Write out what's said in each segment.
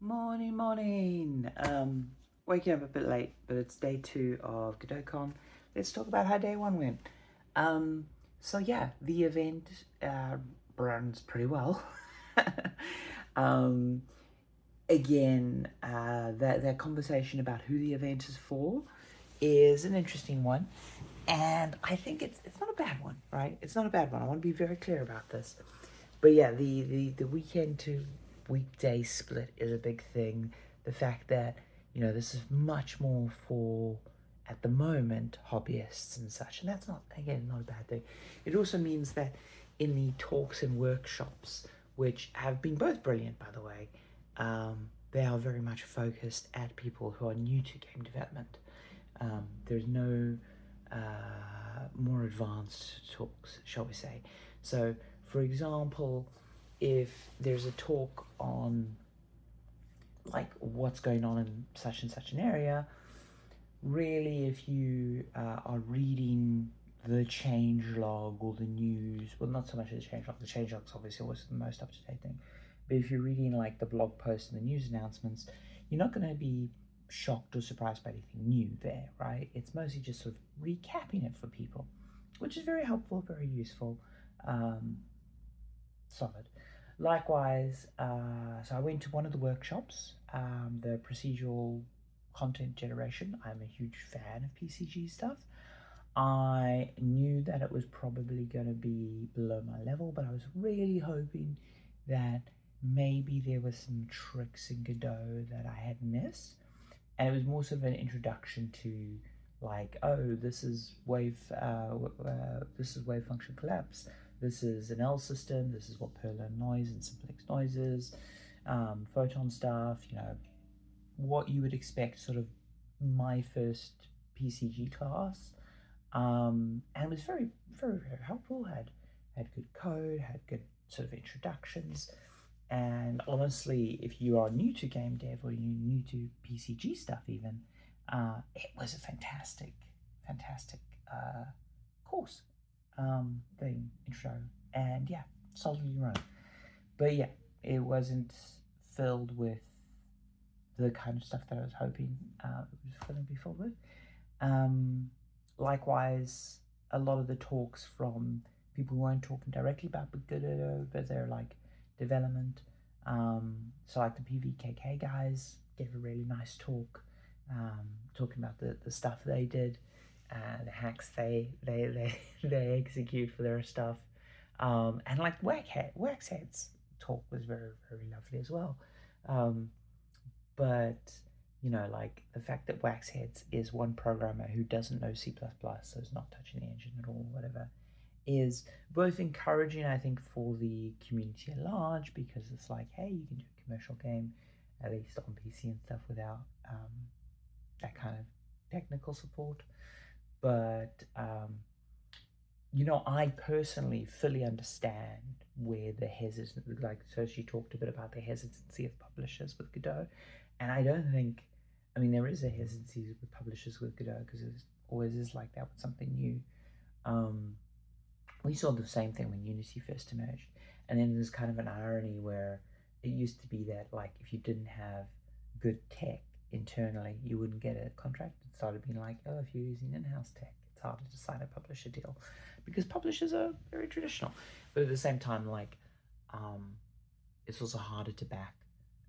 Morning. Waking up a bit late, but it's day 2 of Godot Con. Let's talk about how day 1 went. So yeah, the event runs pretty well. um, Again, that conversation about who the event is for is an interesting one, and I think it's not a bad one, right? It's not a bad one. I want to be very clear about this. But yeah, the weekend to weekday split is a big thing. The fact that, this is much more for, at the moment, hobbyists and such. And that's not, again, not a bad thing. It also means that in the talks and workshops, which have been both brilliant, by the way, they are very much focused at people who are new to game development. There's no more advanced talks, shall we say. So, for example, if there's a talk on like what's going on in such and such an area, really if you are reading the change log or the news, well, not so much the change log's obviously always the most up-to-date thing, but if you're reading like the blog posts and the news announcements, you're not going to be shocked or surprised by anything new there, right? It's mostly just sort of recapping it for people, which is very helpful, very useful, solid. Likewise, so I went to one of the workshops, the procedural content generation. I'm a huge fan of PCG stuff. I knew that it was probably going to be below my level, but I was really hoping that maybe there were some tricks in Godot that I had missed. And it was more sort of an introduction to, like, oh, this is wave function collapse. This is an L system. This is what Perlin noise and simplex noise is. Photon stuff. What you would expect. Sort of my first PCG class. And it was very, very, very helpful. Had good code. Had good sort of introductions. And honestly, if you are new to game dev or you're new to PCG stuff even, it was a fantastic course, thing, intro, and yeah, solidly run. But yeah, it wasn't filled with the kind of stuff that I was hoping it was going to be filled with. Likewise, a lot of the talks from people who weren't talking directly about Godot, but they're like development. So like the PVKK guys gave a really nice talk, talking about the stuff they did, the hacks they execute for their stuff, and like Waxhead's talk was very, very lovely as well. But like the fact that Waxheads is one programmer who doesn't know C++, so is not touching the engine at all, whatever, is both encouraging, I think, for the community at large, because it's like, hey, you can do a commercial game, at least on PC and stuff, without that kind of technical support. But I personally fully understand where the hesitancy, like, so she talked a bit about the hesitancy of publishers with Godot, and I don't think, there is a hesitancy with publishers with Godot, because it always is like that with something new. We saw the same thing when Unity first emerged, and then there's kind of an irony where it used to be that, like, if you didn't have good tech internally, you wouldn't get a contract. It started being like, oh, if you're using in-house tech, it's harder to sign a publisher deal, because publishers are very traditional. But at the same time, like, it's also harder to back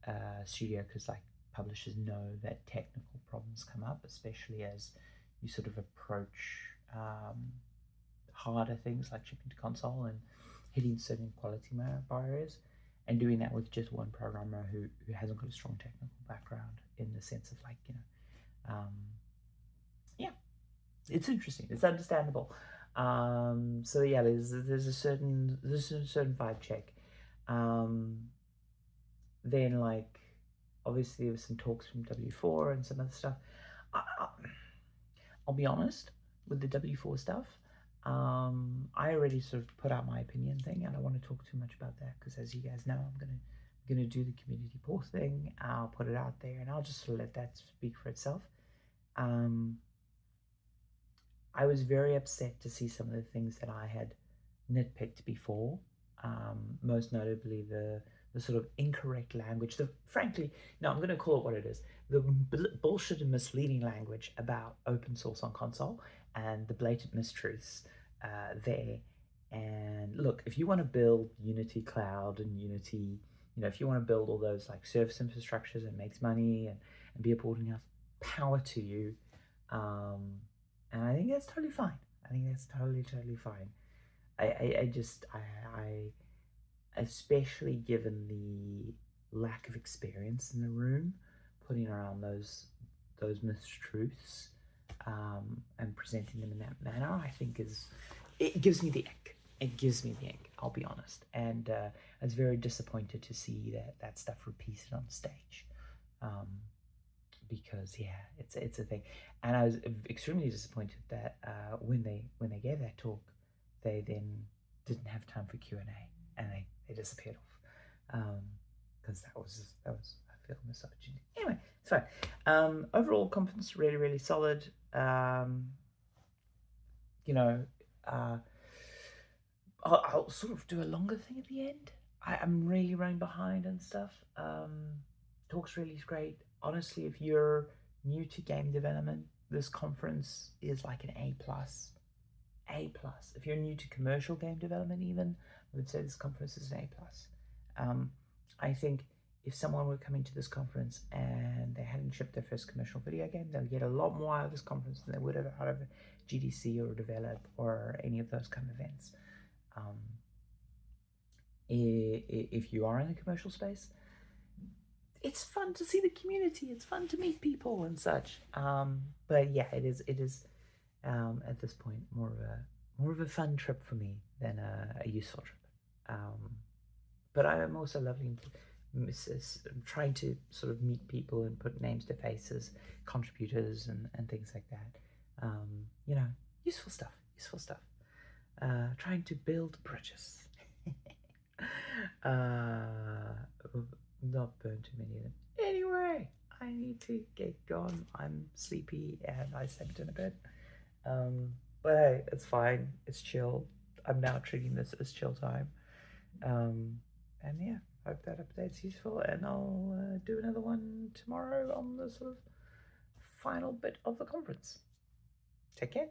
a studio, because like publishers know that technical problems come up, especially as you sort of approach harder things like shipping to console and hitting certain quality barriers, and doing that with just one programmer who hasn't got a strong technical background, in the sense of like, yeah, it's interesting, it's understandable. So yeah, there's a certain vibe check. Then, like, obviously there was some talks from W4 and some other stuff. I'll be honest with the W4 stuff. I already sort of put out my opinion thing. I don't want to talk too much about that, because as you guys know, I'm gonna do the community poll thing. I'll put it out there, and I'll just sort of let that speak for itself. I was very upset to see some of the things that I had nitpicked before. Most notably the the sort of incorrect language, frankly, no, I'm going to call it what it is, the bullshit and misleading language about open source on console and the blatant mistruths there. And look, if you want to build Unity Cloud and Unity, if you want to build all those like service infrastructures and makes money and be a porting house, power to you. And I think that's totally fine. I think that's totally fine. I just, especially given the lack of experience in the room, putting around those mistruths and presenting them in that manner, I think it gives me the ick. It gives me the ick, I'll be honest. And I was very disappointed to see that stuff repeated on stage. Because yeah, it's a thing, and I was extremely disappointed that when they gave that talk, they then didn't have time for Q&A, and they disappeared off, because that was I feel misogyny. Anyway, it's fine. Overall conference really solid. I'll sort of do a longer thing at the end. I'm really running behind and stuff. Talk's really great. Honestly, if you're new to game development, this conference is like an A+. A+. If you're new to commercial game development even, I would say this conference is an A+. I think if someone were coming to this conference and they hadn't shipped their first commercial video game, they'll get a lot more out of this conference than they would have out of GDC or Develop or any of those kind of events. If you are in the commercial space, it's fun to see the community. It's fun to meet people and such. But yeah, it is at this point more of a fun trip for me than a useful trip. But I am also loving trying to sort of meet people and put names to faces, contributors and things like that. Useful stuff. Trying to build bridges. Not burn too many of them. Anyway, I need to get going. I'm sleepy and I slept in a bit. But hey, it's fine. It's chill. I'm now treating this as chill time. And yeah, hope that update's useful, and I'll do another one tomorrow on the sort of final bit of the conference. Take care.